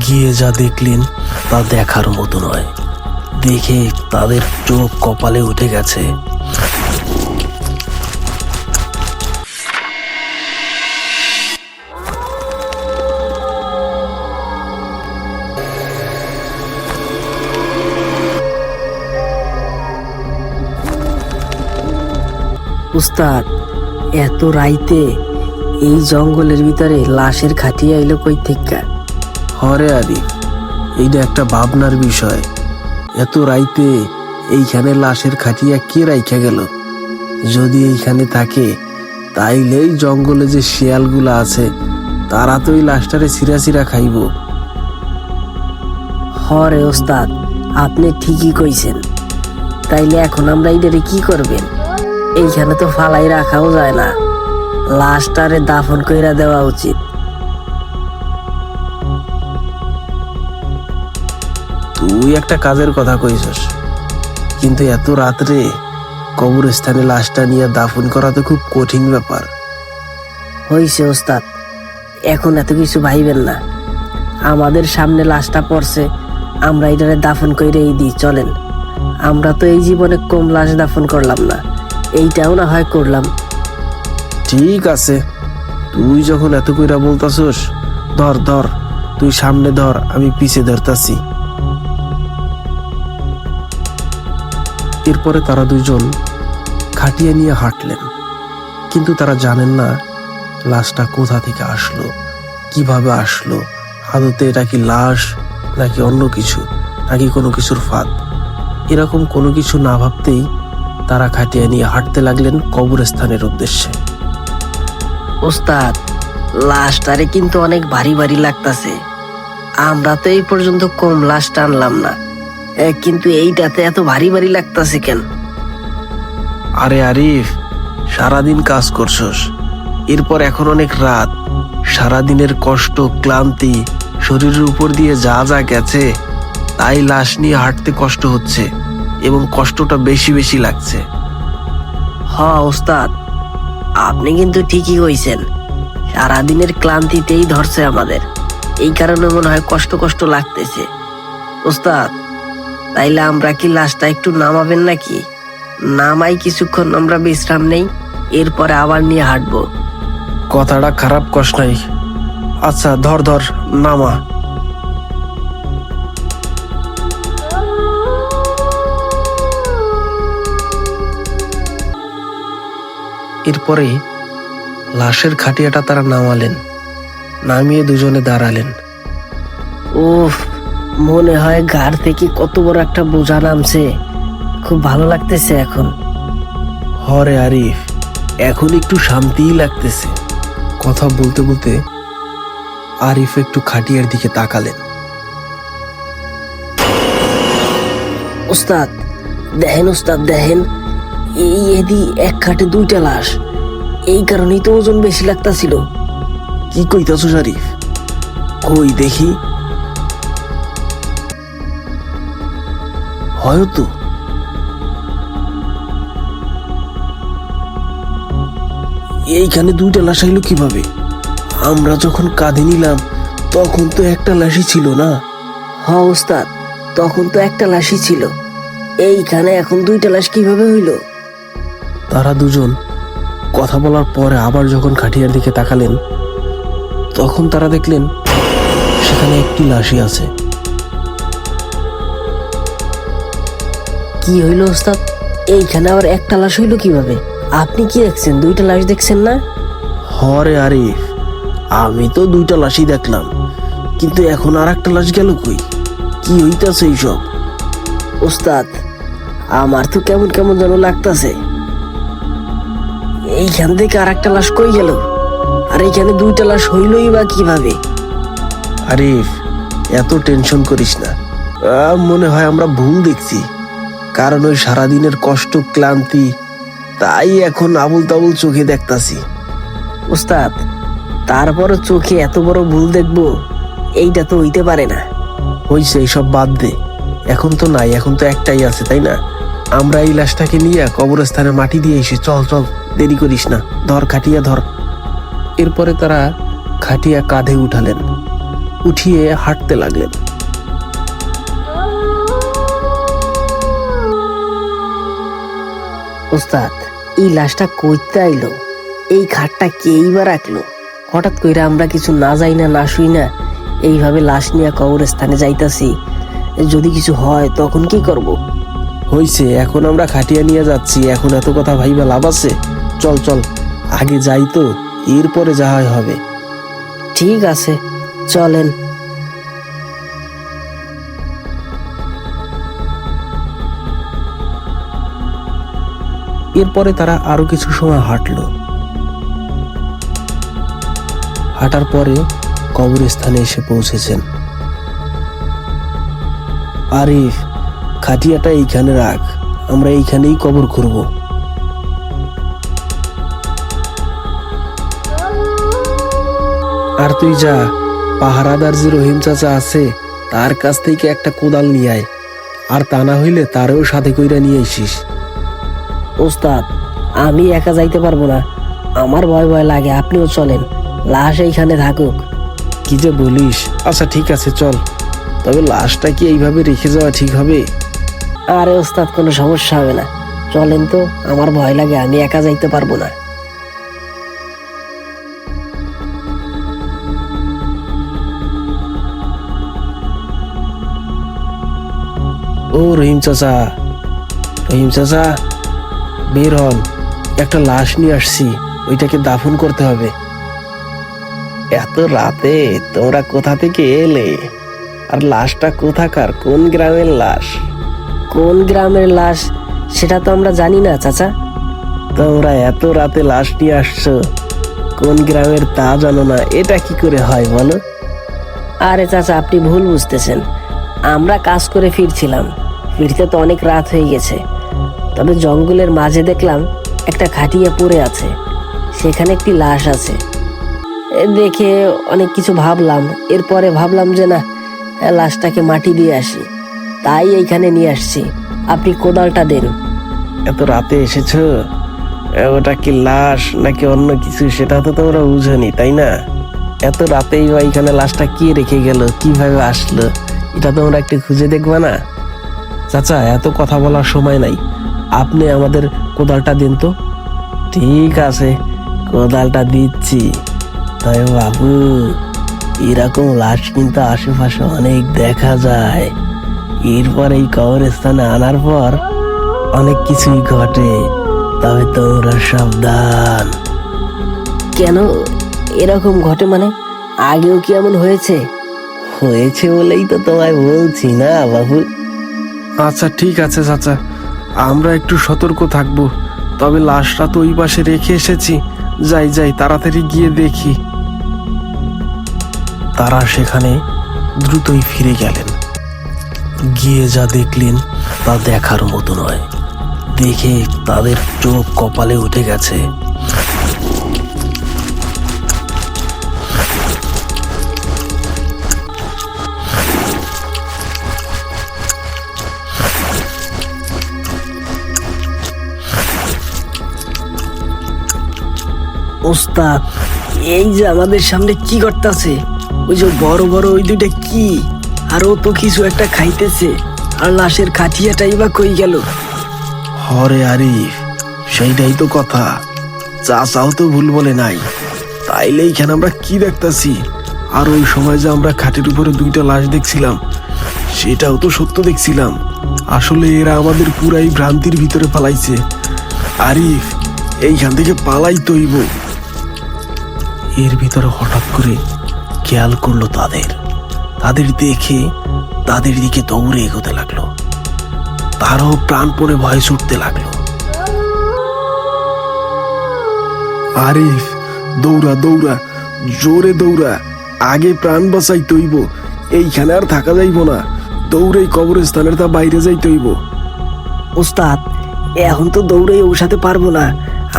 গিয়ে যা দেখলেন তা দেখার মতো নয়। দেখে তাদের চোখ কপালে উঠে গেছে। উস্তাদ, এত রাইতে এই জঙ্গলের ভিতরে লাশের খাটিয়া এলো কই থেকে? হরে আরিফ, এইটা একটা ভাবনার বিষয়। এত রাইতে এইখানে লাশের খাটিয়া কে রাইখা গেল? যদি এইখানে থাকে তাইলে এই জঙ্গলে যে শিয়ালগুলা আছে তারা তো এই লাশটারে চিরা চিরা খাইব। হরে ওস্তাদ, আপনি ঠিকই কইছেন। তাইলে এখন আমরা এইটারে কি করবেন? এইখানে তো ফালাই রাখাও যায় না, লাশটারে দাফন কইরা দেওয়া উচিত। তুই একটা কাজের কথা কইছস, কিন্তু এত রাত্রে কবরস্থানে লাশটা নিয়ে দাফন করা তো খুব কঠিন ব্যাপার। হইছে ওস্তাদ, এখন এত কিছু ভাইবেন না। আমাদের সামনে লাশটা পড়ছে, আমরা এটারে দাফন কইরেই দিই, চলেন। আমরা তো এই জীবনে কম লাশ দাফন করলাম না, এইটাও না হয় করলাম। ঠিক আছে, তুই যখন এত কইরা বলতাছস, ধর ধর, তুই সামনে ধর, আমি পিছে ধরতাছি। এরপরে তারা দুইজন খাটিয়া নিয়ে হাঁটলেন, কিন্তু তারা জানেন না লাশটা কোথা থেকে আসলো, কিভাবে আসলো, আদতে এটা কি লাশ নাকি অন্য কিছু, নাকি কোনো কিছুর ফাঁদ। এরকম কোনো কিছু না ভাবতেই তারা খাটিয়া নিয়ে হাঁটতে লাগলেন কবরস্থানের উদ্দেশ্যে। ওস্তাদ, লাশটারে কিন্তু অনেক ভারী ভারী লাগতাছে। আমরা তো এই পর্যন্ত কম লাশ টানলাম না, কিন্তু এইটাতে এত ভারী ভারী লাগতাছে কেন? আরে আরিফ, সারাদিন কাজ করছস, এরপর এখন অনেক রাত, সারাদিনের কষ্ট ক্লান্তি শরীরের উপর দিয়ে যা যা গেছে, তাই লাশ নিয়ে হাঁটতে কষ্ট হচ্ছে এবং কষ্টটা বেশি বেশি লাগছে। হ ওস্তাদ, আপনি কিন্তু ঠিকই কইছেন। সারাদিনের ক্লান্তিতেই ধরছে আমাদের, এই কারণে মনে হয় কষ্ট কষ্ট লাগতেছে। ওস্তাদ, তাইলে আমরা কি লাশটা একটু নামাবেন নাকি? নামাই কিছুক্ষণ আমরা বিশ্রাম নেই, এরপরে আবার নিয়ে হাঁটবো। কথাটা খারাপ কস নাই। আচ্ছা ধর ধর, নামা। এরপরে লাশের খাটিয়াটা তারা নামালেন, নামিয়ে দুজনে দাঁড়ালেন। উফ, মনে হয় ঘাড় থেকে কত বড় একটা বোঝা নামছে, খুব ভালো লাগতেছে এখন। হরে আরিফ, এখন একটু শান্তিই লাগতেছে। কথা বলতে বলতে আরিফ একটু খাটিয়ার দিকে তাকালেন। উস্তাদ দেখেন, উস্তাদ দেখেন, এই এদি এক খাটে দুইটা লাশ, এই কারণেই তো ওজন বেশি লাগতাছিল। কি কইতাছো আরিফ? কই দেখি। হয়তো এইখানে দুইটা লাশ আইলো কিভাবে? আমরা যখন কাঁধে নিলাম তখন তো একটা লাশই ছিল না। হ উস্তাদ, তখন তো একটা লাশই ছিল, এইখানে এখন দুইটা লাশ কিভাবে হইল? তারা দুজন কথা বলার পরে আবার যখন খাটিয়ার দিকে তাকালেন, তখন তারা দেখলেন সেখানে একটি লাশই আছে। কি হইল উস্তাদ? এইখানে আবার একটা লাশ হইল কিভাবে? আপনি কি দেখছেন? দুইটা লাশ দেখছেন না? হরে আরিফ, আমি তো দুইটা লাশই দেখলাম, কিন্তু এখন আর একটা লাশ গেল কই? কি হইতাছে এইসব? উস্তাদ, আমার তো কেমন কেমন যেন লাগতাছে। এইখান থেকে আর একটা লাশ কই গেল? আর এইখানে দুইটা লাশ হইলই বা কিভাবে? আরিফ, এত টেনশন করিস না। মনে হয় আমরা ভুল দেখছি, কারণ ওই সারাদিনের কষ্ট ক্লান্তি, তাই এখন আবুল তাবুল চোখে দেখতাছি। উস্তাদ, তারপরও চোখে এত বড় ভুল দেখবো? এইটা তো হইতে পারে না। হইছে, এইসব বাদ দে, এখন তো নাই, এখন তো একটাই আছে, তাই না? আমরা এই লাশটাকে নিয়ে কবরস্থানে মাটি দিয়ে এসে, চল চল, দেরি করিস না, ধর খাটিয়া ধর। এরপরে তারা খাটিয়া কাঁধে উঠালেন, উঠিয়ে হাঁটতে লাগলেন। ওস্তাদ, এই লাশটা কইতে আইলো? এই খাটটা কেই বা রাখলো? হঠাৎ কইরা আমরা কিছু না যাই না, না শুই না, এইভাবে লাশ নিয়ে কবরস্থানে যাইতাছি। যদি কিছু হয় তখন কি করব? হইছে, এখন আমরা খাটিয়া নিয়ে যাচ্ছি, এখন এত কথা ভাইবা লাভ আছে? চল চল, আগে যাই তো, এরপরে যা হয় হবে। ঠিক আছে, চলেন। এরপরে তারা আরো কিছু সময় হাঁটলো। হাঁটার পরে কবরস্থানে এসে পৌঁছেছেন। আরিফ, খাটিয়াটা এইখানে রাখ, আমরা এইখানেই কবর খুঁড়ব। আর তুই যা, পাহারাদার যে রহিম চাচা আছে তার কাছ থেকে একটা কোদাল নিয়ে আয়, আর তা না হইলে তারেও সাথে কইরা নিয়ে আসিস। ওস্তাদ, আমি একা যাইতে পারবো না, আমার ভয় ভয় লাগে, আপনিও চলেন, লাশ এইখানে থাকুক। কি যে বলিস! আচ্ছা ঠিক আছে, চল। তবে লাশটা কি এইভাবে রেখে যাওয়া ঠিক হবে? আরে ওস্তাদ, কোনো সমস্যা হবে না, চলেন তো, আমার ভয় লাগে, আমি একা যাইতে পারবো না। ও রহিম চাচা, রহিম চাচা, বের হন, একটা লাশ নিয়ে আসছি, ওইটাকে দাফন করতে হবে। এত রাতে তোমরা কোথা থেকে এলে? আর লাশটা কোথাকার, কোন গ্রামের লাশ? কোন গ্রামের লাশ সেটা তো আমরা জানি না চাচা। তোমরা এত রাতে লাশ নিয়ে আসছো, কোন গ্রামের তা জানো না? এটা কি করে হয় বলো? আরে চাচা, আপনি ভুল বুঝতেছেন, আমরা কাজ করে ফিরছিলাম, ফিরতে তো অনেক রাত হয়ে গেছে, তবে জঙ্গলের মাঝে দেখলাম একটা খাটিয়া পড়ে আছে, সেখানে একটি লাশ আছে। দেখে অনেক কিছু ভাবলাম, এরপরে ভাবলাম যে না, লাশটাকে মাটি দিয়ে আসি, তাই এইখানে নিয়ে আসছি। আপনি কোদালটা দেন। এত রাতে এসেছো, ওটা কি লাশ নাকি অন্য কিছু সেটা তো তোমরা বুঝোনি, তাই না? এত রাতেই বা এখানে লাশটা কে রেখে গেল, কিভাবে আসলো, এটা তোমরা একটু খুঁজে দেখবা না? চাচা, এত কথা বলার সময় নাই, আপনি আমাদের কোদালটা দিন তো। ঠিক আছে, কোদালটা দিচ্ছি। তবে বাবু, এরকম লাশ কিন্তু আশেপাশে অনেক দেখা যায়, এরপর এই কবরস্থানে আনার পর অনেক কিছুই ঘটে, তবে তোমরা সাবধান। কেন এরকম ঘটে মানে? আগেও কি এমন হয়েছে? হয়েছে বলেই তো তোমায় বলছি না বাবু। আচ্ছা ঠিক আছে চাচা, আমরা একটু সতর্ক থাকবো, তবে লাশটা তো ওই পাশে রেখে এসেছি, যাই যাই, তাড়াতাড়ি গিয়ে দেখি। তারা সেখানে দ্রুতই ফিরে গেলেন। গিয়ে যা দেখলেন তা দেখার মতো নয়, দেখে তাদের চোখ কপালে উঠে গেছে। ওস্তাদ, এই যে আমাদের সামনে কি করতেছে? ওই যে বড় বড় ওই দুইটা কি? আর ও তো কিছু একটা খাইতেছে, আর লাশের খাটিয়াটাই বা কই গেল? হরে আরিফ, সেইটাই তো কথা, চাচাও তো ভুল বলে নাই। তাইলে এইখানে আমরা কি দেখতাছি? আর ওই সময় যে আমরা খাটের উপরে দুইটা লাশ দেখছিলাম, সেটাও তো সত্য দেখছিলাম। আসলে এরা আমাদের পুরাই ভ্রান্তির ভিতরে পালাইছে। আরিফ, এইখান থেকে পালাই তৈব। এর ভিতরে হঠাৎ করে খেয়াল করলো তাদের দেখে তাদের দিকে দৌড়ে এগোতে লাগলো। তারও প্রাণপণে ভয় ছুটতে লাগলো। আরিফ, দৌড়া দৌড়া, জোরে দৌড়া, আগে প্রাণ বাঁচাই তৈব, এইখানে আর থাকা যাইব না, দৌড়েই কবরস্থানের তা বাইরে যাই তৈব। ওস্তাদ, এখন তো দৌড়েই ওসাতে পারবো না,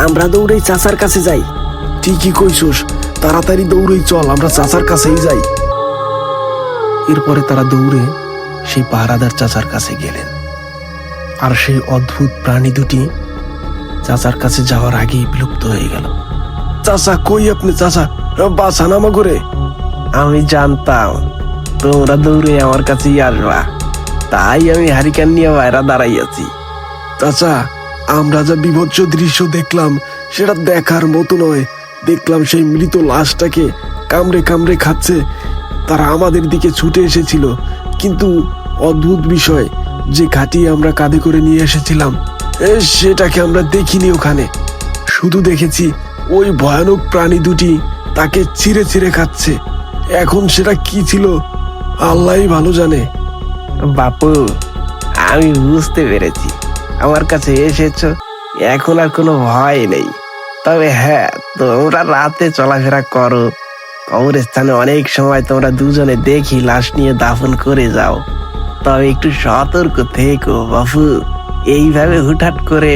আমরা দৌড়েই চাচার কাছে যাই। ঠিকই কইছস, তাড়াতাড়ি দৌড়েই চল, আমরা চাচার কাছেই যাই। এরপরে তারা দৌড়ে সেই পাহারাদার চাচার কাছে গেলেন, আর সেই অদ্ভুত প্রাণী দুটি চাচার কাছে যাওয়ার আগেই বিলুপ্ত হয়ে গেল। চাচা, কই আপনি? চাচা, বাঁচান আমা করে। আমি জানতাম তোমরা দৌড়ে আমার কাছেই আসবা, তাই আমি হারিকেন নিয়ে বাইরে দাঁড়াই আছি। চাচা, আমরা যা বিভৎস দৃশ্য দেখলাম সেটা দেখার মতো নয়। দেখলাম সেই মৃত লাশটাকে কামড়ে কামড়ে খাচ্ছে। তারা আমাদের দিকে ছুটে এসেছিল, কিন্তু অদ্ভুত বিষয়, যে ঘাটি আমরা কাঁধে করে নিয়ে এসেছিলাম সেটাকে আমরা দেখিনি ওখানে। শুধু দেখেছি ওই ভয়ানক প্রাণী দুটি তাকে ছিঁড়ে ছিঁড়ে খাচ্ছে। এখন সেটা কি ছিল আল্লাহই ভালো জানে। বাপু, আমি বুঝতে পেরেছি, আমার কাছে এসেছো, এখন আর কোনো ভয় নেই। তবে হ্যাঁ, তোমরা রাতে চলাফেরা করো, কবরস্থানে অনেক সময় তোমরা দুজনে দেখি লাশ নিয়ে দাফন করে যাও। তবে একটু সতর্ক থেকো বাপু, এইভাবে হুটহাট করে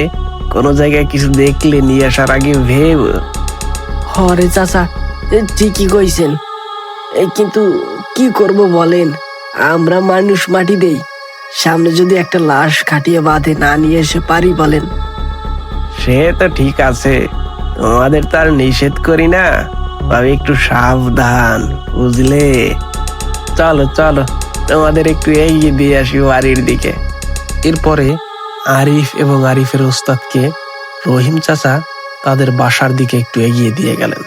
কোনো জায়গায় কিছু দেখলে নিয়ে আসার আগে ভেবো। হরে চাচা, ঠিকই কইছেন। কিন্তু কি করব বলেন, আমরা মানুষ মাটি দেই, সামনে যদি একটা লাশ খাটিয়ে বাঁধে না নিয়ে এসে পারি বলেন? সে তো ঠিক আছে, তোমাদের তো আর নিষেধ করি না, তবে একটু সাবধান, বুঝলে? চলো চলো, তোমাদের একটু এগিয়ে দিয়ে আসি বাড়ির দিকে। এরপরে আরিফ এবং আরিফের ওস্তাদকে রহিম চাচা তাদের বাসার দিকে একটু এগিয়ে দিয়ে গেলেন।